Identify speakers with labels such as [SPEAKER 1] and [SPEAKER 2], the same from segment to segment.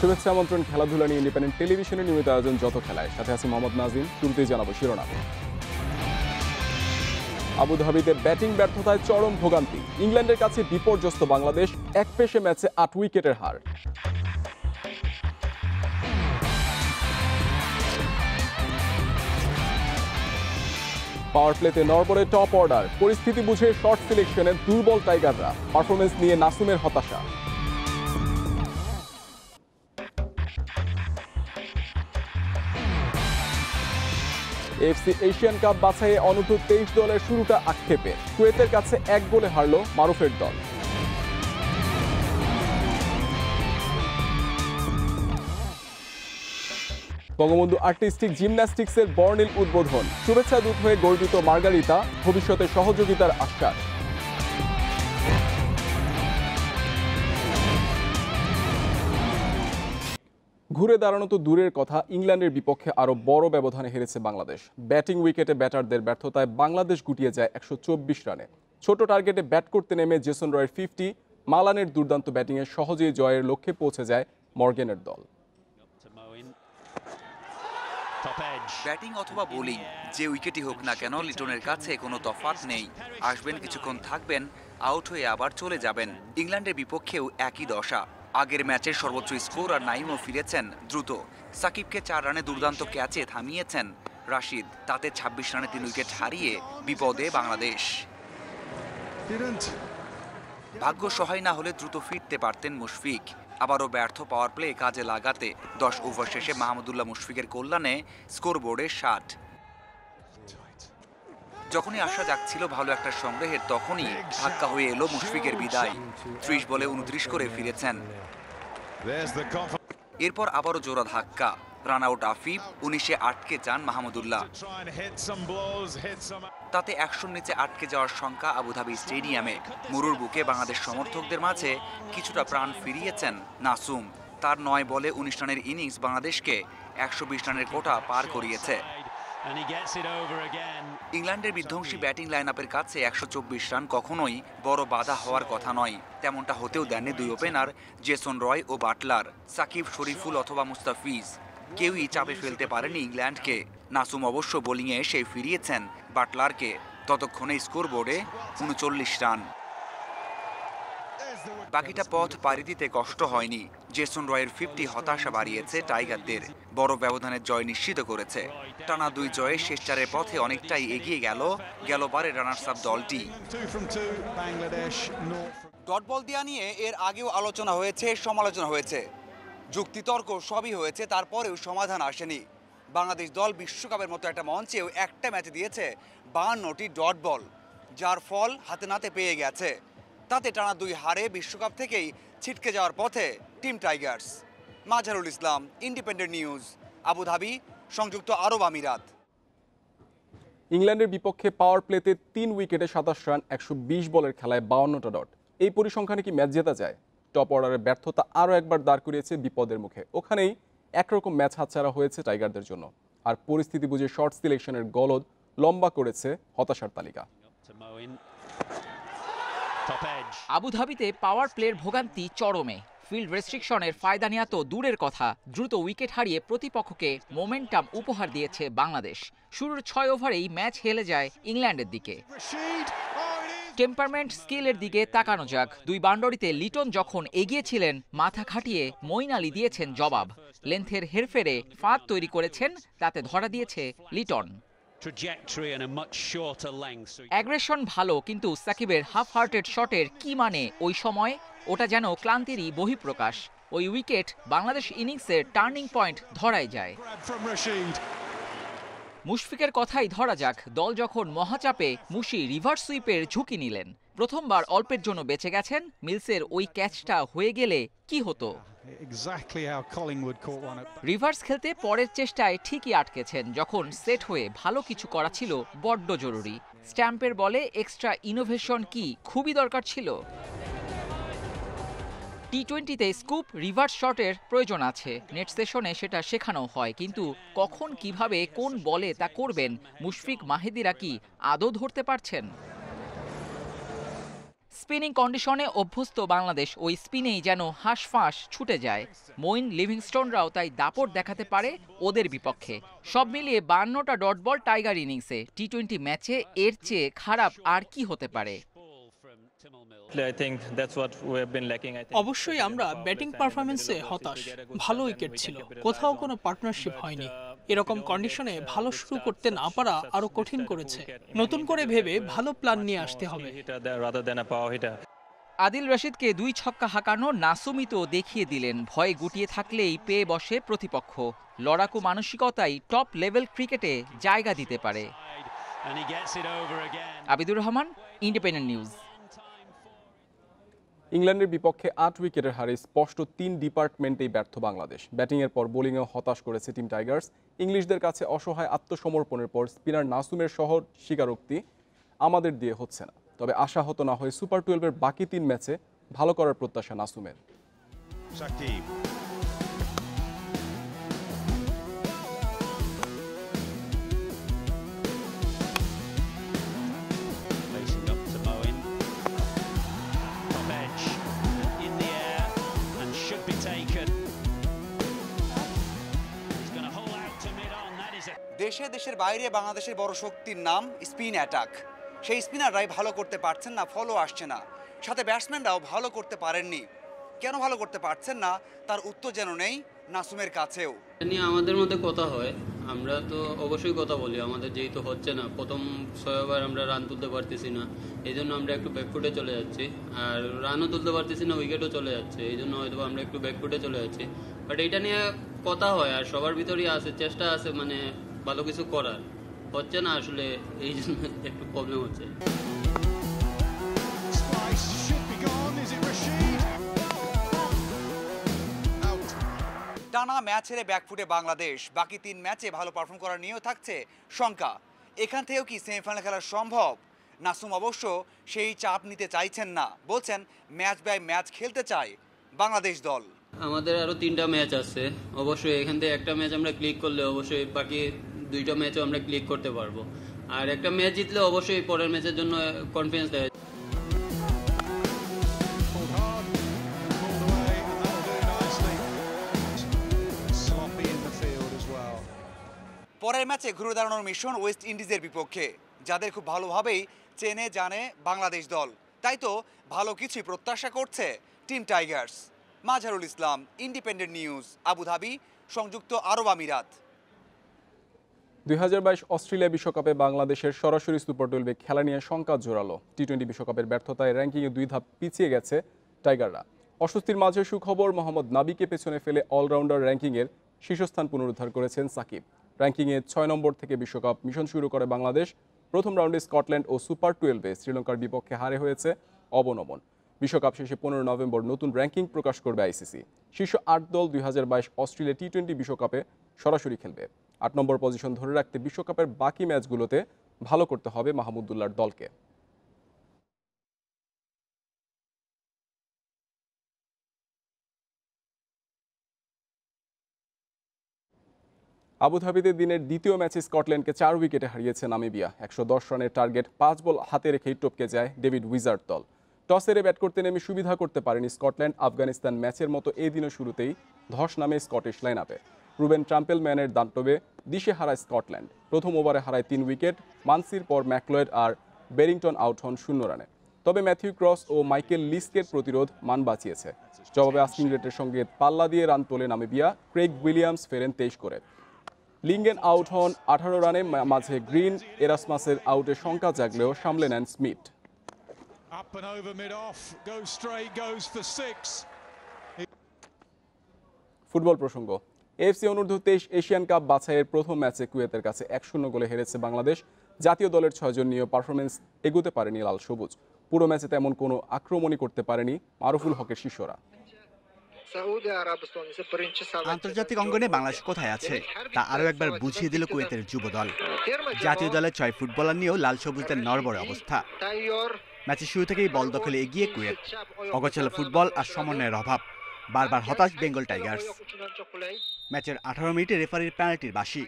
[SPEAKER 1] শুভেচ্ছা আমন্ত্রণ খেলাধুলা নিয়ে ইন্ডিপেন্ডেন্ট টেলিভিশনের নিয়মিত আয়োজন যত খেলায়, সাথে আছি মোহাম্মদ নাজিম। শুরুতেই জানাবো শিরোনাম। আবুধাবিতে ব্যাটিং ব্যর্থতায় চরম ভোগান্তি, ইংল্যান্ডের কাছে বিপর্যস্ত বাংলাদেশ, এক পেশে ম্যাচে ৮ উইকেটের হার। পাওয়ার প্লেতে নরবরে টপ অর্ডার, পরিস্থিতি বুঝে শর্ট সিলেকশনে দুর্বল টাইগাররা, পারফরমেন্স নিয়ে নাসুমের হতাশা। এএফসি এশিয়ান কাপ বাছাইয়ে অনূর্ধ্ব 23 দলের শুরুটা আক্ষেপে, কুয়েতের কাছে 1 গোলে হারল মারুফের দল। বঙ্গবন্ধু আর্টিস্টিক জিমন্যাস্টিক্সের বর্ণিল উদ্বোধন, শুভেচ্ছা দূত হয়ে গর্বিত মার্গারিতা, ভবিষ্যতে সহযোগিতার আশ্বাস। ঘুরে দাঁড়ানো তো দূরের কথা, ইংল্যান্ডের বিপক্ষে আরও বড় ব্যবধানে হেরেছে বাংলাদেশ। ব্যাটিং উইকেটে ব্যাটারদের ব্যর্থতায় বাংলাদেশ গুটিয়ে যায় 124 রানে। ছোট টার্গেটে ব্যাট করতে নেমে জেসন রয়ের 50, মালানের দুর্দান্ত ব্যাটিংয়ে সহজেই জয়ের লক্ষ্যে পৌঁছে যায় মর্গ্যানের দল।
[SPEAKER 2] ব্যাটিং অথবা বোলিং, যে উইকেটই হোক না কেন, লিটনের কাছে কোনো তফাৎ নেই। আসবেন, কিছুক্ষণ থাকবেন, আউট হয়ে আবার চলে যাবেন। ইংল্যান্ডের বিপক্ষেও একই দশা। আগের ম্যাচের সর্বোচ্চ স্কোর আর নাইমও ফিরেছেন দ্রুত। সাকিবকে 4 রানে দুর্দান্ত ক্যাচে থামিয়েছেন রাশিদ, তাতে 26 রানে 3 উইকেট হারিয়ে বিপদে বাংলাদেশ। ভাগ্য সহায় না হলে দ্রুত ফিরতে পারতেন মুশফিক। আবারও ব্যর্থ পাওয়ার প্লে কাজে লাগাতে 10 ওভার শেষে মাহমুদুল্লাহ মুশফিকের কল্যাণে স্কোরবোর্ডে 60। যখনই আশা যাচ্ছিল ভালো একটা সংগ্রহের, তখনই ধাক্কা হয়ে এলো মুশফিকের বিদায়। 30 বলে 29 করে ফিরেছেন। এরপর আবারও জোড়া ধাক্কা, রান আউট আফিফ, 19-এ আটকে যান মাহমুদুল্লাহ। তাতে 100-র নিচে আটকে যাওয়ার শঙ্কা আবুধাবি স্টেডিয়ামে। মুরুর বুকে বাংলাদেশ সমর্থকদের মাঝে কিছুটা প্রাণ ফিরিয়েছেন নাসুম। তার 9 বলে 19 রানের ইনিংস বাংলাদেশকে 120 রানের কোটা পার করিয়েছে। ইংল্যান্ডের বিধ্বংসী ব্যাটিং লাইন আপের কাছে 124 রান কখনোই বড় বাধা হওয়ার কথা নয়। তেমনটা হতেও দেননি দুই ওপেনার জেসন রয় ও বাটলার। সাকিব, শরীফুল অথবা মুস্তাফিজ কেউই চাপে ফেলতে পারেনি ইংল্যান্ডকে। নাসুম অবশ্য বোলিংয়ে এসে ফিরিয়েছেন বাটলারকে। ততক্ষণে স্কোরবোর্ডে 39 রান। বাকিটা পথ পাড়ি দিতে কষ্ট হয়নি। জেসন রয়ের 50 হতাশা বাড়িয়েছে টাইগারদের, বড় ব্যবধানের জয় নিশ্চিত করেছে। টানা 2 জয়ে শেষ 4-এর পথে অনেকটাই এগিয়ে গেল বারের রানার্স আপ দলটি। ডট বল দেয়া নিয়ে এর আগেও আলোচনা হয়েছে, সমালোচনা হয়েছে, যুক্তিতর্ক সবই হয়েছে, তারপরেও সমাধান আসেনি। বাংলাদেশ দল বিশ্বকাপের মতো একটা মঞ্চেও একটা ম্যাচে দিয়েছে 52টি ডট বল, যার ফল হাতে নাতে পেয়ে গেছে। তাতে টানা 2 হারে বিশ্বকাপ থেকেই ছিটকে যাওয়ার পথে team Tigers. Mazharul Islam, independent news, Abu Dhabi, সংযুক্ত আরব আমিরাত।
[SPEAKER 1] ইংল্যান্ডের বিপক্ষে পাওয়ার প্লেতে 3 উইকেটে 27 রান, 120 বলের খেলায় 52টা ডট। এই পরিসংখ্যানে কি ম্যাচ জেতা যায়? টপ অর্ডারের ব্যর্থতা আরও একবার দাঁড় করিয়েছে বিপদের মুখে। ওখানেই একরকম ম্যাচ হাতছাড়া হয়েছে টাইগারদের জন্য। আর পরিস্থিতি বুঝে শর্ট সিলেকশনের গলদ লম্বা করেছে হতাশার তালিকা।
[SPEAKER 3] আবুধাবিতে পাওয়ার প্লের ভোগান্তি চরমে। ফিল্ড রেস্ট্রিকশনের ফায়দা নেওয়া তো দূরের কথা, দ্রুত উইকেট হারিয়ে প্রতিপক্ষকে মোমেন্টাম উপহার দিয়েছে বাংলাদেশ। শুরুর 6 ওভারেই ম্যাচ হেলে যায় ইংল্যান্ডের দিকে। টেম্পারমেন্ট, স্কিলের দিকে তাকানো যাক। 2 বাউন্ডারিতে লিটন যখন এগিয়েছিলেন, মাথা খাটিয়ে মঈন আলী দিয়েছেন জবাব। লেন্থের হেরফেরে ফাঁদ তৈরি করেছেন, তাতে ধরা দিয়েছে লিটন। অ্যাগ্রেশন ভালো, কিন্তু সাকিবের হাফ হার্টেড শটের কি মানে ওই সময়? ওটা যেন ক্লান্তিরই বহিঃপ্রকাশ। ওই উইকেট বাংলাদেশ ইনিংসের টার্নিং পয়েন্ট ধরাই যায়। মুশফিকের কথাই ধরা যাক। দল যখন মহাচাপে, মুশি রিভার্স সুইপের ঝুঁকি নিলেন। প্রথমবার অল্পের জন্য বেঁচে গেছেন। মিলসের ওই ক্যাচটা হয়ে গেলে কি হতো? রিভার্স খেলতে পরের চেষ্টায় ঠিকই আটকেছেন, যখন সেট হয়ে ভালো কিছু করা ছিল বড্ড জরুরি। স্ট্যাম্পের বলে এক্সট্রা ইনোভেশন কি খুবই দরকার ছিল? টি-20তে স্কুপ রিভার্স শটের প্রয়োজন আছে। নেট সেশনে সেটা শেখানো হয়, কিন্তু কখন কিভাবে কোন বলে তা করবেন মুশফিক মাহেদিরা কি আদৌ ধরতে পারছেন? স্পিনিং কন্ডিশনে অভ্যস্ত বাংলাদেশ ওই স্পিনেই যেন হাঁসফাঁস ছুটে যায়। মঈন লিভিংস্টোনরাও তাই দাপট দেখাতে পারে ওদের বিপক্ষে। সব মিলিয়ে 52টা ডট বল টাইগার ইনিংসে। টি-20 ম্যাচে এর চেয়ে খারাপ আর কি হতে পারে?
[SPEAKER 4] অবশ্যই আমরা ব্যাটিং পারফরমেন্সে হতাশ। ভালো উইকেট ছিল, কোথাও কোনো পার্টনারশিপ হয়নি। এরকম কন্ডিশনে ভালো শুরু করতে না পারা আরো কঠিন করেছে। নতুন করে ভেবে ভালো প্ল্যান নিয়ে আসতে হবে।
[SPEAKER 3] আদিল রশিদকে 2 ছক্কা হাঁকানো নাসুমি তো দেখিয়ে দিলেন, ভয়ে গুটিয়ে থাকলেই পেয়ে বসে প্রতিপক্ষ। লড়াকু মানসিকতাই টপ লেভেল ক্রিকেটে জায়গা দিতে পারে। Abidur Rahman, independent news.
[SPEAKER 1] ইংল্যান্ডের বিপক্ষে 8 উইকেটের হারে স্পষ্ট 3 ডিপার্টমেন্টেই ব্যর্থ বাংলাদেশ। ব্যাটিংয়ের পর বোলিংয়েও হতাশ করেছে টিম টাইগার্স। ইংলিশদের কাছে অসহায় আত্মসমর্পণের পর স্পিনার নাসুমের সহজ স্বীকারোক্তি, আমাদের দিয়ে হচ্ছে না। তবে আশাহত না হয়ে সুপার 12-এর বাকি 3 ম্যাচে ভালো করার প্রত্যাশা নাসুমের।
[SPEAKER 2] দেশে দেশের বাইরে বাংলাদেশের বড় শক্তির নাম স্পিন অ্যাটাক। সেই স্পিনাররাই ভালো করতে পারছেন না, ফলো আসছে না। সাথে ব্যাটসম্যানরাও ভালো করতে পারেননি। কেন ভালো করতে পারছেন না তার উত্তর যেন নেই নাসুমের কাছেও।
[SPEAKER 5] নিয়ে আমাদের মধ্যে কথা হয়, আমরা তো অবশ্যই কথা বলি। আমাদের যেহেতু হচ্ছে না, প্রথম 6 ওভার আমরা রান তুলতে পারতেছি না, এই জন্য আমরা একটু ব্যাকফুটে চলে যাচ্ছি। আর রানও তুলতে পারতেছি না, উইকেটও চলে যাচ্ছে, এই জন্য হয়তো আমরা একটু ব্যাকফুটে চলে যাচ্ছি। বাট এইটা নিয়ে কথা হয়, আর সবার ভিতরেই আছে, চেষ্টা আছে মানে ভালো কিছু করার। হচ্ছে না আসলে, এই জন্য একটু প্রবলেম হচ্ছে।
[SPEAKER 2] টানা ম্যাচ হেরে ব্যাকফুটে বাংলাদেশ। বাকি 3 ম্যাচে ভালো পারফর্ম করার নিয়েও থাকছে শঙ্কা। এখান থেকেও কি সেমিফাইনাল খেলা সম্ভব? নাসুম অবশ্য সেই চাপ নিতে চাইছেন না, বলছেন ম্যাচ বাই ম্যাচ খেলতে চায় বাংলাদেশ দল।
[SPEAKER 5] আমাদের আরো 3টা ম্যাচ আছে, অবশ্যই এখান থেকে একটা ম্যাচ আমরা ক্লিক করলে অবশ্যই বাকি 2টা ম্যাচও আমরা ক্লিক করতে পারবো। আর একটা ম্যাচ জিতলে অবশ্যই পরের ম্যাচের জন্য কনফিডেন্স দেয়।
[SPEAKER 2] পরের ম্যাচে ঘুরে দাঁড়ানোর মিশন ওয়েস্ট ইন্ডিজের বিপক্ষে, যাদের খুব ভালোভাবেই চেনে জানে বাংলাদেশ দল। তাই তো ভালো কিছুই প্রত্যাশা করছে team Tigers. Mazharul Islam, independent news, Abu Dhabi, সংযুক্ত আরব আমিরাত।
[SPEAKER 1] 2022 অস্ট্রেলিয়া বিশ্বকাপে বাংলাদেশের সরাসরি সুপার 12-এ খেলা নিয়ে শঙ্কা জোরালো। টি-20 বিশ্বকাপের ব্যর্থতায় র্যাঙ্কিংয়ে 2 ধাপ পিছিয়ে গেছে টাইগাররা। অস্বস্তির মাঝে সুখবর, মোহাম্মদ নাবিকে পেছনে ফেলে অলরাউন্ডার র্যাঙ্কিংয়ের শীর্ষস্থান পুনরুদ্ধার করেছেন সাকিব। র্যাঙ্কিংয়ে 6 নম্বর থেকে বিশ্বকাপ মিশন শুরু করে বাংলাদেশ। প্রথম রাউন্ডে স্কটল্যান্ড ও সুপার 12-এ শ্রীলঙ্কার বিপক্ষে হারে হয়েছে অবনমন। বিশ্বকাপ শেষে 15 নভেম্বর নতুন র্যাঙ্কিং প্রকাশ করবে আইসিসি। শীর্ষ 8 দল 2022 অস্ট্রেলিয়া টি-20 বিশ্বকাপে সরাসরি খেলবে। 8 নম্বর পজিশন ধরে রাখতে বিশ্বকাপের বাকি ম্যাচগুলোতে ভালো করতে হবে মাহমুদুল্লাহর দলকে। আবুধাবিতে দিনের দ্বিতীয় ম্যাচে স্কটল্যান্ডকে 4 উইকেটে হারিয়েছে নামিবিয়া। 110 রানের টার্গেট 5 বল হাতে রেখেই টপকে যায় ডেভিড উইজার্ড দল। টস হেরে ব্যাট করতে নেমে সুবিধা করতে পারেনি স্কটল্যান্ড। আফগানিস্তান ম্যাচের মতো এই দিনও শুরুতেই ধস নামে স্কটিশ লাইনআপে। রুবেন ট্রাম্পেলম্যানের দানটবে দিশে হারায় স্কটল্যান্ড। প্রথম ওভারে হারায় 3 উইকেট। মানসির পর ম্যাকলয়েড আর বেরিংটন আউট হন 0 রানে। তবে ম্যাথিউ ক্রস ও মাইকেল লিস্কের প্রতিরোধ মান বাঁচিয়েছে। জবাবে আস্কিং রেটের সঙ্গে পাল্লা দিয়ে রান তোলে নামিবিয়া। ক্রেগ উইলিয়ামস ফেরেন 23 করে। লিঙ্গেন আউট হন 18 রানে। মাঝে গ্রিন এরাসমাসের আউটে শঙ্কা জাগলেও সামলে নেন স্মিথ। ফুটবল প্রসঙ্গ, এএফসি অনূর্ধ্ব 23 এশিয়ান কাপ বাছাইয়ের প্রথম ম্যাচে কুয়েতের কাছে 1-0 গোলে হেরেছে বাংলাদেশ। জাতীয় দলের 6 জন নিয়ে পারফরমেন্স এগোতে পারেনি লাল সবুজ। পুরো ম্যাচে তেমন কোনো আক্রমণই করতে পারেনি মারুফুল হকের শিষ্যরা।
[SPEAKER 6] আন্তর্জাতিক অঙ্গনে বাংলাদেশ কোথায় আছে তা আরও একবার বুঝিয়ে দিল কুয়েতের যুব দল। জাতীয় দলের 6 ফুটবলার নিয়েও লাল সবুজদের নড়বড়ে অবস্থা। ম্যাচের শুরু থেকেই বল দখলে এগিয়ে কুয়েত। অগোছালো ফুটবল আর সমন্বয়ের অভাব, বারবার হতাশ বেঙ্গল টাইগার্স। ম্যাচের 18 মিনিটে রেফারির পেনাল্টির বাঁশি।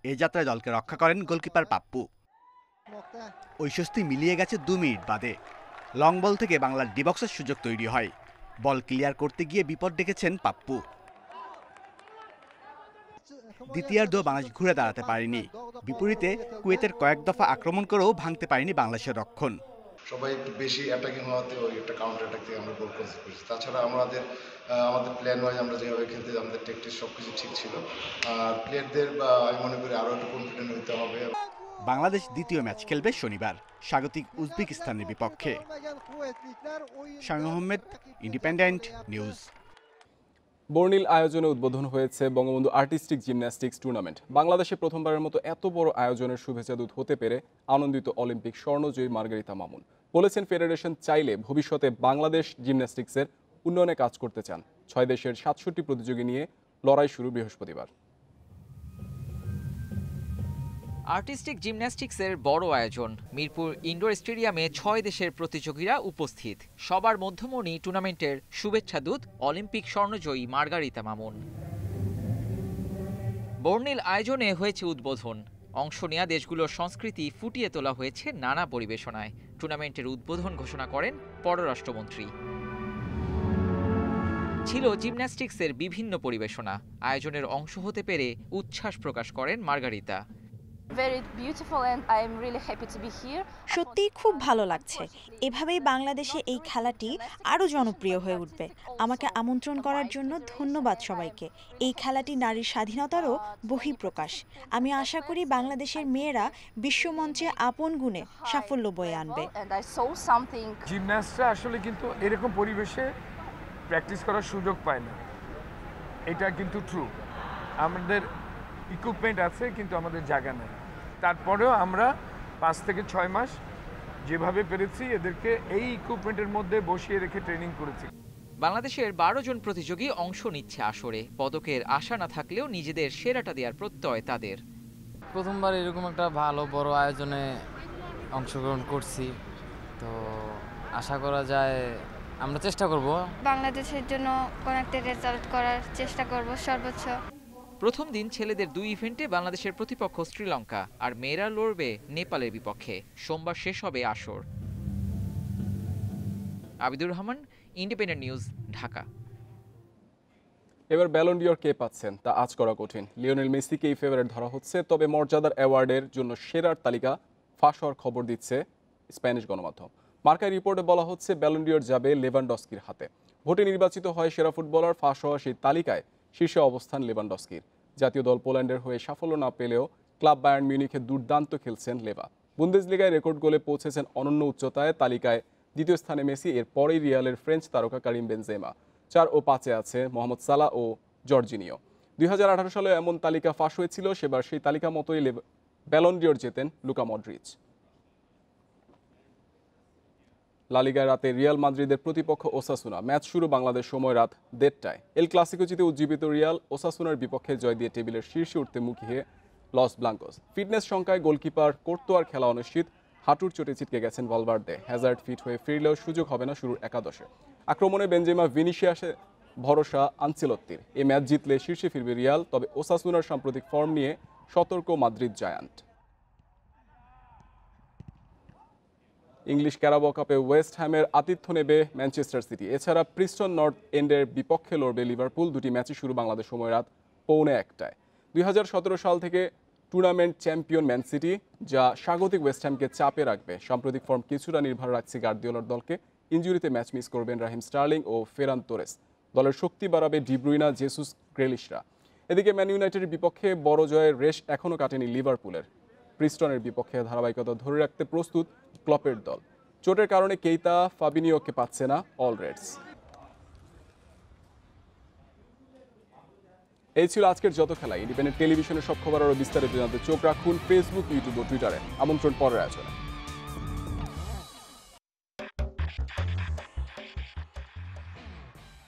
[SPEAKER 6] এই যাত্রায় দলকে রক্ষা করেন গোলকিপার পাপ্পু। ওই স্বস্তি মিলিয়ে গেছে 2 মিনিট বাদে। লং বল থেকে বাংলার ডিবক্সের সুযোগ তৈরি হয়। বল ক্লিয়ার করতে গিয়ে বিপদ ডেকেছেন পাপ্পু। দ্বিতীয়ার্ধ বাংলাদেশ ঘুরে দাঁড়াতে পারেনি। বিপরীতে কুয়েতের কয়েক দফা আক্রমণ করেও ভাঙতে পারেনি বাংলাদেশের রক্ষণ।
[SPEAKER 7] সবাই একটু বেশি অ্যাটাকিং হওয়াতে ওই একটা কাউন্টার অ্যাটাক থেকে আমরা গোল কনসিড করেছি। তাছাড়া আমাদের প্ল্যান ওয়াইজ আমরা যেভাবে খেলতে আমাদের টেকটিক সব কিছু ঠিক ছিল। আর প্লেয়ারদের আমি মনে করি আরও একটু কনফিডেন্ট হতে হবে।
[SPEAKER 6] বাংলাদেশ দ্বিতীয় ম্যাচ খেলবে শনিবার স্বাগতিক উজবেকিস্তানের বিপক্ষে। Shamim Ahmed, Independent News.
[SPEAKER 1] বর্ণিল আয়োজনে উদ্বোধন হয়েছে বঙ্গবন্ধু আর্টিস্টিক জিমন্যাস্টিক্স টুর্নামেন্ট। বাংলাদেশে প্রথমবারের মতো এত বড় আয়োজনের শুভেচ্ছা দূত হতে পেরে আনন্দিত অলিম্পিক স্বর্ণজয়ী মার্গারিতা মামুন। বলেছেন ফেডারেশন চাইলে ভবিষ্যতে বাংলাদেশ জিমন্যাস্টিক্সের উন্নয়নে কাজ করতে চান। 6 দেশের 67 প্রতিযোগী নিয়ে লড়াই শুরু বৃহস্পতিবার।
[SPEAKER 3] আর্টিস্টিক জিমন্যাস্টিক্সের বড় আয়োজন। মিরপুর ইনডোর স্টেডিয়ামে 6 দেশের প্রতিযোগীরা উপস্থিত। সবার মধ্যমণি টুর্নামেন্টের শুভেচ্ছা দূত অলিম্পিক স্বর্ণজয়ী মার্গারিতা মামুন। বর্ণিল আয়োজনে হয়েছে উদ্বোধন। অংশ নেয়া দেশগুলোর সংস্কৃতি ফুটিয়ে তোলা হয়েছে নানা পরিবেশনায়। টুর্নামেন্টের উদ্বোধন ঘোষণা করেন পররাষ্ট্রমন্ত্রী। ছিল জিমন্যাস্টিক্সের বিভিন্ন পরিবেশনা। আয়োজনের অংশ হতে পেরে উচ্ছ্বাস প্রকাশ করেন মার্গারিতা।
[SPEAKER 8] সত্যিই খুব ভালো লাগছে। এভাবেই বাংলাদেশে এই খেলাটি আরও জনপ্রিয় হয়ে উঠবে। আমাকে আমন্ত্রণ করার জন্য ধন্যবাদ সবাইকে। এই খেলাটি নারীর স্বাধীনতারও বহিঃপ্রকাশ। আমি আশা করি বাংলাদেশের মেয়েরা বিশ্বমঞ্চে আপন গুণে সাফল্য বয়ে আনবে।
[SPEAKER 9] জিমন্যাস্টরা আসলে কিন্তু এরকম পরিবেশে প্র্যাকটিস করার সুযোগ পায় না, এটা কিন্তু ট্রু। আমাদের ইকুইপমেন্ট আছে কিন্তু আমাদের জায়গা নেই। তারপরেও আমরা 5 থেকে 6 মাস যেভাবে পেরেছি এদেরকে এই ইকুইপমেন্টের মধ্যে বসিয়ে রেখে ট্রেনিং করেছি।
[SPEAKER 3] বাংলাদেশের 12 জন প্রতিযোগী অংশ নিচ্ছে আসরে। পদকের আশা না থাকলেও নিজেদের সেরাটা দেওয়ার প্রত্যয় তাদের।
[SPEAKER 10] প্রথমবার এরকম একটা ভালো বড় আয়োজনে অংশগ্রহণ করছি, তো আশা করা যায় আমরা চেষ্টা করব
[SPEAKER 11] বাংলাদেশের জন্য কোন একটা রেজাল্ট করার চেষ্টা করব সর্বোচ্চ।
[SPEAKER 3] প্রথম দিন ছেলেদের 2 ইভেন্টে বাংলাদেশের প্রতিপক্ষ শ্রীলঙ্কা, আর মেয়েরা লড়বে নেপালের বিপক্ষে। সোমবার শেষ হবে আসর। Abidur Rahman, independent news, Dhaka.
[SPEAKER 1] এবার ব্যালন ডিওর কে পাচ্ছেন তা আজ করা কঠিন। লিওনেল মেসিকে এই ফেভারিট ধরা হচ্ছে, তবে মর্যাদার অ্যাওয়ার্ডের জন্য সেরার তালিকা ফাঁস হওয়ার খবর দিচ্ছে স্প্যানিশ গণমাধ্যম। মার্কায় রিপোর্টে বলা হচ্ছে ব্যালন ডিওর যাবে লেভানডস্কির হাতে। ভোটে নির্বাচিত হয় সেরা ফুটবলার। ফাঁস হওয়া সেই তালিকায় শীর্ষে অবস্থান লেভানডস্কির। জাতীয় দল পোল্যান্ডের হয়ে সাফল্য না পেলেও ক্লাব বায়ার্ন মিউনিখে দুর্দান্ত খেলছেন লেভা। বুন্দেসলিগায় রেকর্ড গোলে পৌঁছেছেন অনন্য উচ্চতায়। তালিকায় দ্বিতীয় স্থানে মেসি, এর পরেই রিয়ালের ফ্রেঞ্চ তারকা কারিম বেনজেমা। 4 ও 5-এ আছে মোহাম্মদ সালাহ ও জর্জিনিও। 2018 সালে এমন তালিকা ফাঁস হয়েছিল, সেবার সেই তালিকা মতোই ব্যালন ডিওর জেতেন লুকা মডরিচ। লা লিগায় রাতে রিয়াল মাদ্রিদের প্রতিপক্ষ ওসাসুনা। ম্যাচ শুরু বাংলাদেশ সময় রাত 1:30টায়। এল ক্লাসিকো জিতে উজ্জীবিত রিয়াল ওসাসুনার বিপক্ষে জয় দিয়ে টেবিলের শীর্ষে উঠতে মুখিয়ে লস ব্লাঙ্কোস। ফিটনেস সংখ্যায় গোলকিপার কোর্তোয়ার খেলা অনিশ্চিত। হাঁটুর চোটে ছিটকে গেছেন ভালভার্দে। হ্যাজার্ড ফিট হয়ে ফিরলেও সুযোগ হবে না শুরুর একাদশে। আক্রমণে বেনজেমা, ভিনিসিয়াসে ভরসা আনচেলত্তির। এই ম্যাচ জিতলে শীর্ষে ফিরবে রিয়াল। তবে ওসাসুনার সাম্প্রতিক ফর্ম নিয়ে সতর্ক মাদ্রিদ জায়ান্ট। ইংলিশ ক্যারাবো কাপে ওয়েস্ট হ্যামের আতিথ্য নেবে ম্যানচেস্টার সিটি। এছাড়া প্রিস্টন নর্থ এন্ডের বিপক্ষে লড়বে লিভারপুল। দুটি ম্যাচই শুরু বাংলাদেশ সময় রাত 1:45টায়। 2017 সাল থেকে টুর্নামেন্ট চ্যাম্পিয়ন ম্যান সিটি, যা স্বাগতিক ওয়েস্ট হ্যামকে চাপে রাখবে। সাম্প্রতিক ফর্ম কিছুটা নির্ভর রাখছে গার্দিওলার দলকে। ইনজুরিতে ম্যাচ মিস করবেন রাহিম স্টার্লিং ও ফেরান তোরেস। দলের শক্তি বাড়াবে ডি ব্রুইনা, জেসুস, গ্রেলিশরা। এদিকে ম্যান ইউনাইটেডের বিপক্ষে বড় জয়ের রেশ এখনও কাটেনি লিভারপুলের। প্রিস্টনের বিপক্ষে ধারাবাহিকতা ধরে রাখতে প্রস্তুত ক্লপের দল। চোটের কারণে কেইতা, ফাবিনিওকে পাচ্ছে না অল রেডস। এই ছিল আজকের যত খেলা। ইন্ডিপেন্ডেন্ট টেলিভিশনের সব খবর আরও বিস্তারিত জানতে চোখ রাখুন ফেসবুক, ইউটিউব ও টুইটারে। আমন্ত্রণ পরের আয়োজনে।